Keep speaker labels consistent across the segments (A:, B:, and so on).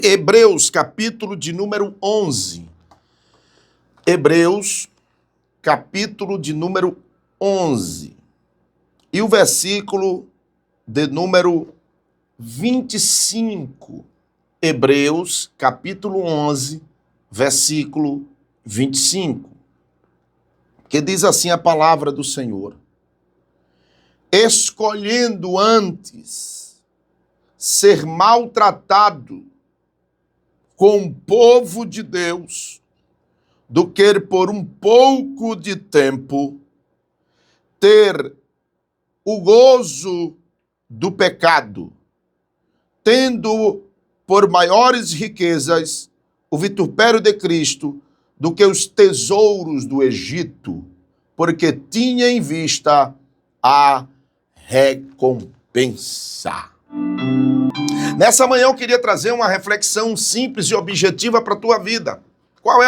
A: Hebreus, capítulo de número 11. Hebreus, capítulo de número 11. E o versículo de número 25. Hebreus, capítulo 11, versículo 25. Que diz assim a palavra do Senhor: escolhendo antes ser maltratado com o povo de Deus, do que por um pouco de tempo ter o gozo do pecado, tendo por maiores riquezas o vitupério de Cristo do que os tesouros do Egito, porque tinha em vista a recompensa. Nessa manhã eu queria trazer uma reflexão simples e objetiva para a tua vida. Qual,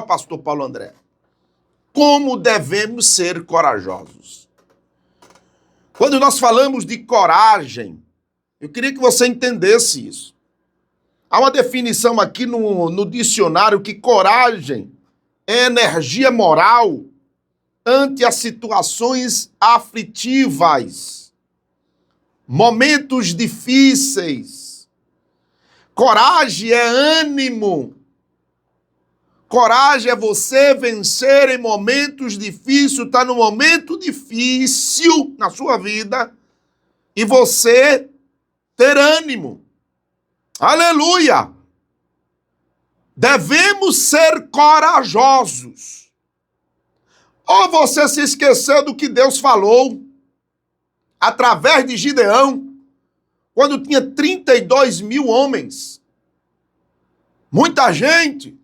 A: pastor Paulo André? Como devemos ser corajosos? Quando nós falamos de coragem, eu queria que você entendesse isso. Há uma definição aqui no dicionário que coragem é energia moral ante as situações aflitivas, momentos difíceis. Coragem é ânimo. Coragem é você vencer em momentos difíceis, está no momento difícil na sua vida e você ter ânimo. Aleluia! Devemos ser corajosos. Ou você se esqueceu do que Deus falou através de Gideão, quando tinha 32 mil homens. Muita gente.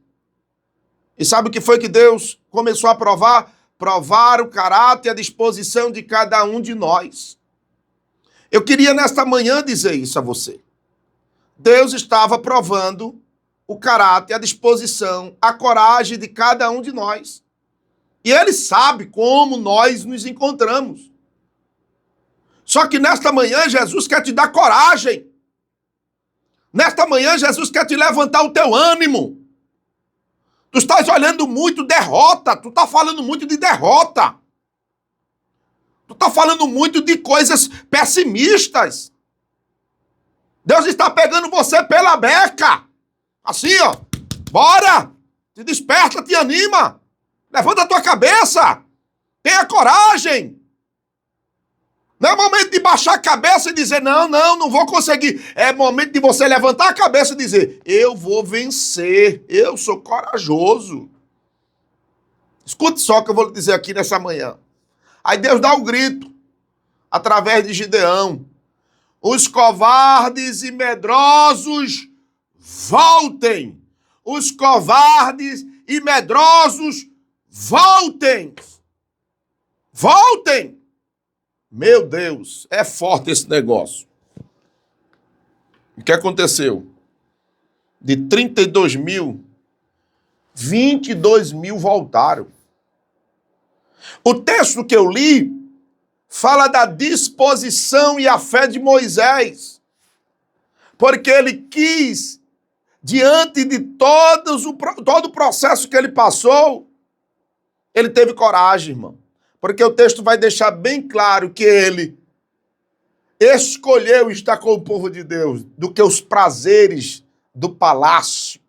A: E sabe o que foi que Deus começou a provar? Provar o caráter e a disposição de cada um de nós. Eu queria nesta manhã dizer isso a você. Deus estava provando o caráter, a disposição, a coragem de cada um de nós. E Ele sabe como nós nos encontramos. Só que nesta manhã Jesus quer te dar coragem. Nesta manhã Jesus quer te levantar o teu ânimo. Tu estás olhando muito derrota, tu está falando muito de derrota. Tu está falando muito de coisas pessimistas. Deus está pegando você pela beca. Assim, ó. Bora! Te desperta, te anima. Levanta a tua cabeça. Tenha coragem. Não é momento de baixar a cabeça e dizer, não vou conseguir. É momento de você levantar a cabeça e dizer, eu vou vencer, eu sou corajoso. Escute só o que eu vou lhe dizer aqui nessa manhã. Aí Deus dá o grito, através de Gideão. Os covardes e medrosos, voltem. Os covardes e medrosos, voltem. Voltem. Meu Deus, é forte esse negócio. O que aconteceu? De 32 mil, 22 mil voltaram. O texto que eu li fala da disposição e a fé de Moisés. Porque ele quis, diante de todo o processo que ele passou, ele teve coragem, irmão. Porque o texto vai deixar bem claro que ele escolheu estar com o povo de Deus do que os prazeres do palácio.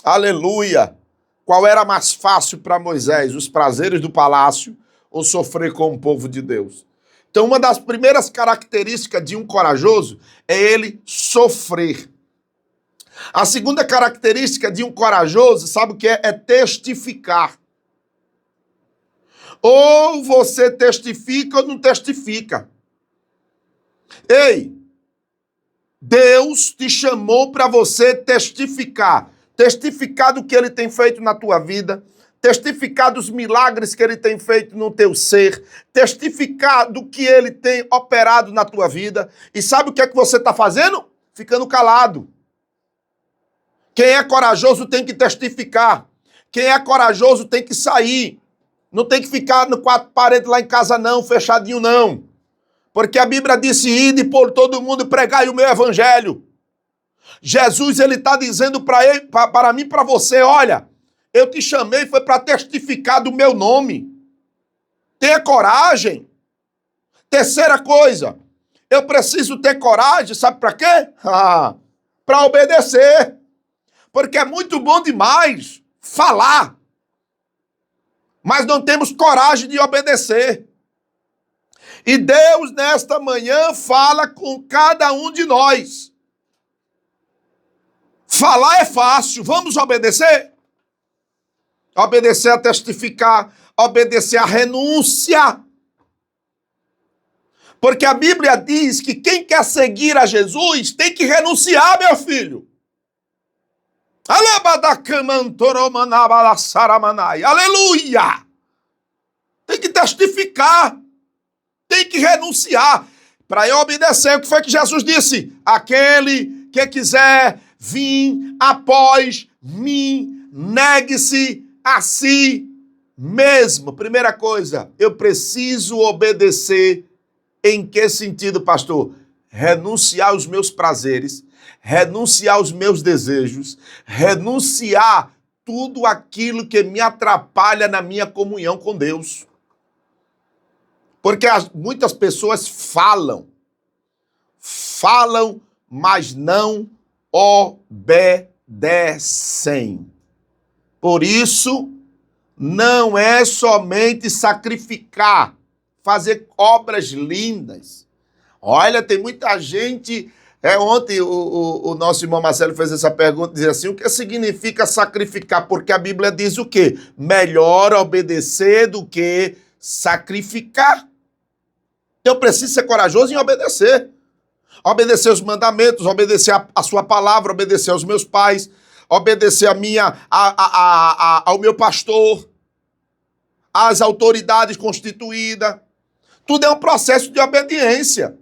A: Aleluia! Qual era mais fácil para Moisés, os prazeres do palácio ou sofrer com o povo de Deus? Então, uma das primeiras características de um corajoso é ele sofrer. A segunda característica de um corajoso, sabe o que é? É testificar. Ou você testifica ou não testifica. Ei, Deus te chamou para você testificar. Testificar do que Ele tem feito na tua vida. Testificar dos milagres que Ele tem feito no teu ser. Testificar do que Ele tem operado na tua vida. E sabe o que é que você está fazendo? Ficando calado. Quem é corajoso tem que testificar. Quem é corajoso tem que sair. Não tem que ficar no quatro paredes lá em casa não, fechadinho não. Porque a Bíblia disse, ide por todo mundo e pregai o meu evangelho. Jesus, ele está dizendo para mim, para você, olha, eu te chamei foi para testificar do meu nome. Tenha coragem. Terceira coisa, eu preciso ter coragem, sabe para quê? Para obedecer. Porque é muito bom demais falar, mas não temos coragem de obedecer. E Deus, nesta manhã, fala com cada um de nós. Falar é fácil, vamos obedecer? Obedecer a testificar, obedecer a renúncia. Porque a Bíblia diz que quem quer seguir a Jesus tem que renunciar, meu filho. Aleluia! Tem que testificar, tem que renunciar. Para eu obedecer, o que foi que Jesus disse? Aquele que quiser vir após mim, negue-se a si mesmo. Primeira coisa, eu preciso obedecer. Em que sentido, pastor? Renunciar aos meus prazeres, renunciar aos meus desejos, renunciar tudo aquilo que me atrapalha na minha comunhão com Deus. Porque muitas pessoas falam, mas não obedecem. Por isso, não é somente sacrificar, fazer obras lindas. Olha, tem muita gente... Ontem o nosso irmão Marcelo fez essa pergunta, dizia assim, o que significa sacrificar? Porque a Bíblia diz o quê? Melhor obedecer do que sacrificar. Eu preciso ser corajoso em obedecer. Obedecer os mandamentos, obedecer a sua palavra, obedecer aos meus pais, obedecer ao meu pastor, às autoridades constituídas. Tudo é um processo de obediência.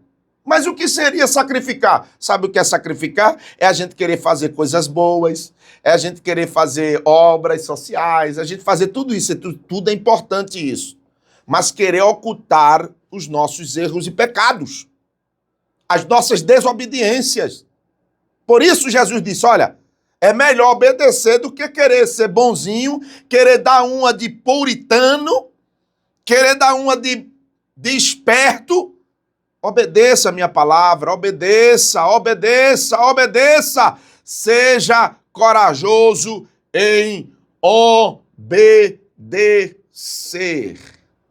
A: Mas o que seria sacrificar? Sabe o que é sacrificar? É a gente querer fazer coisas boas, é a gente querer fazer obras sociais, a gente fazer tudo isso, tudo é importante isso. Mas querer ocultar os nossos erros e pecados, as nossas desobediências. Por isso Jesus disse, olha, é melhor obedecer do que querer ser bonzinho, querer dar uma de puritano, querer dar uma de esperto. Obedeça a minha palavra, obedeça. Seja corajoso em obedecer.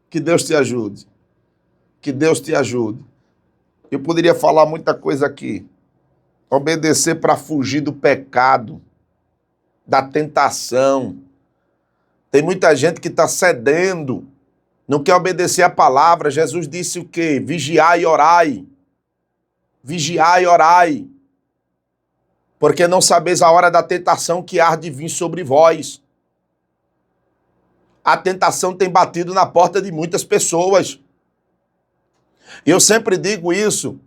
A: Que Deus te ajude. Que Deus te ajude. Eu poderia falar muita coisa aqui. Obedecer para fugir do pecado, da tentação. Tem muita gente que está cedendo, não quer obedecer a palavra. Jesus disse o quê? Vigiai e orai. Vigiai e orai. Porque não sabeis a hora da tentação que há de vir sobre vós. A tentação tem batido na porta de muitas pessoas. Eu sempre digo isso,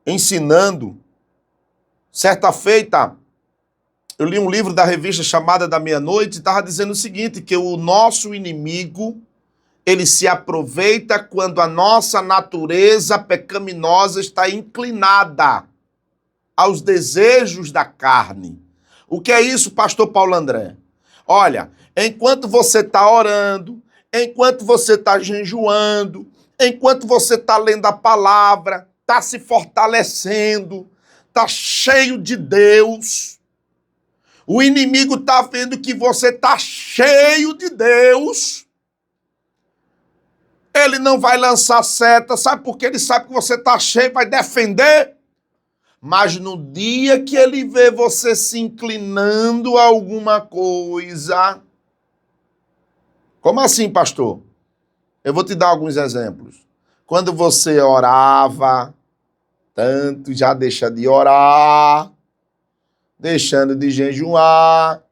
A: ensinando. Certa feita, eu li um livro da revista chamada Da Meia-Noite e estava dizendo o seguinte, que o nosso inimigo, ele se aproveita quando a nossa natureza pecaminosa está inclinada aos desejos da carne. O que é isso, pastor Paulo André? Olha, enquanto você está orando, enquanto você está jejuando, enquanto você está lendo a palavra, está se fortalecendo, está cheio de Deus, o inimigo está vendo que você está cheio de Deus, ele não vai lançar seta, sabe por quê? Ele sabe que você está cheio, vai defender. Mas no dia que ele vê você se inclinando a alguma coisa... Como assim, pastor? Eu vou te dar alguns exemplos. Quando você orava, tanto já deixa de orar, deixando de jejuar,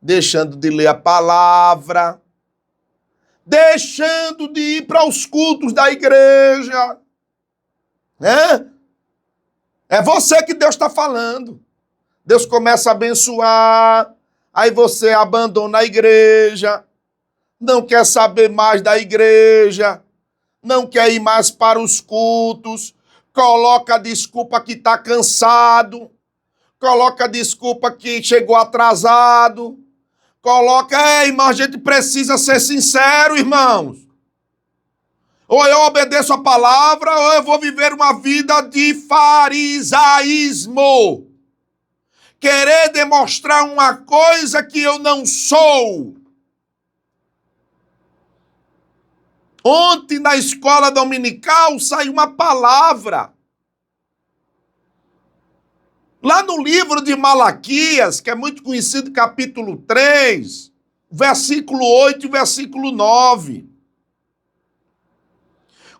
A: deixando de ler a palavra, deixando de ir para os cultos da igreja, né? É você que Deus está falando. Deus começa a abençoar, aí você abandona a igreja, não quer saber mais da igreja, não quer ir mais para os cultos, coloca a desculpa que está cansado, coloca desculpa que chegou atrasado, coloca, irmão, a gente precisa ser sincero, irmãos. Ou eu obedeço a palavra, ou eu vou viver uma vida de farisaísmo. Querer demonstrar uma coisa que eu não sou. Ontem, na escola dominical, saiu uma palavra. Lá no livro de Malaquias, que é muito conhecido, capítulo 3, versículo 8 e versículo 9.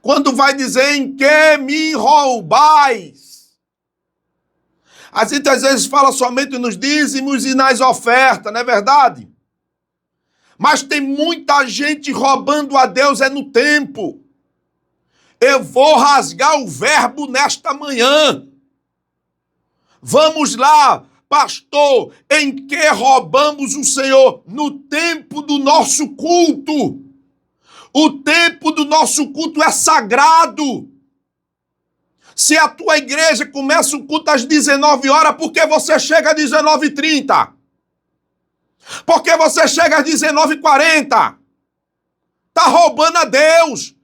A: Quando vai dizer em que me roubais. A gente às vezes fala somente nos dízimos e nas ofertas, não é verdade? Mas tem muita gente roubando a Deus no tempo. Eu vou rasgar o verbo nesta manhã. Vamos lá, pastor, em que roubamos o Senhor? No tempo do nosso culto. O tempo do nosso culto é sagrado. Se a tua igreja começa o culto às 19 horas, por que você chega às 19h30? Por que você chega às 19h40? Está roubando a Deus.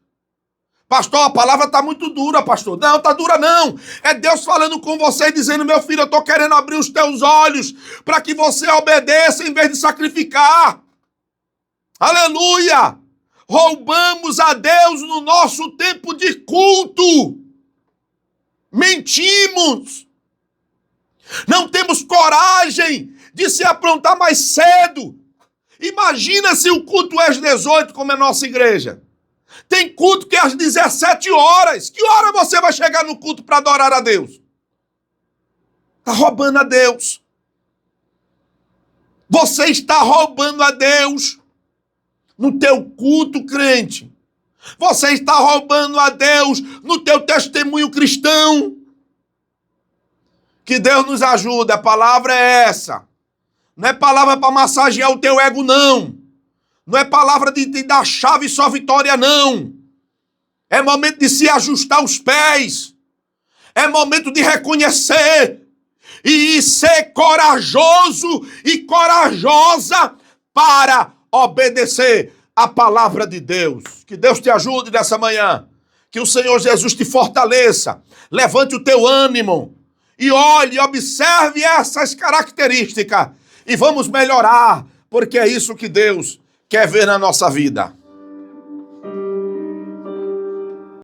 A: Pastor, a palavra está muito dura, pastor. Não, está dura não. É Deus falando com você e dizendo, meu filho, eu estou querendo abrir os teus olhos para que você obedeça em vez de sacrificar. Aleluia! Roubamos a Deus no nosso tempo de culto. Mentimos. Não temos coragem de se aprontar mais cedo. Imagina se o culto é às 18, como é a nossa igreja. Tem culto que é às 17 horas. Que hora você vai chegar no culto para adorar a Deus? Está roubando a Deus. Você está roubando a Deus no teu culto, crente. Você está roubando a Deus no teu testemunho cristão. Que Deus nos ajude. A palavra é essa. Não é palavra para massagear o teu ego, não. Não é palavra de te dar chave e só vitória, não. É momento de se ajustar os pés. É momento de reconhecer e ser corajoso e corajosa para obedecer a palavra de Deus. Que Deus te ajude nessa manhã. Que o Senhor Jesus te fortaleça. Levante o teu ânimo. E olhe, observe essas características. E vamos melhorar, porque é isso que Deus quer ver na nossa vida.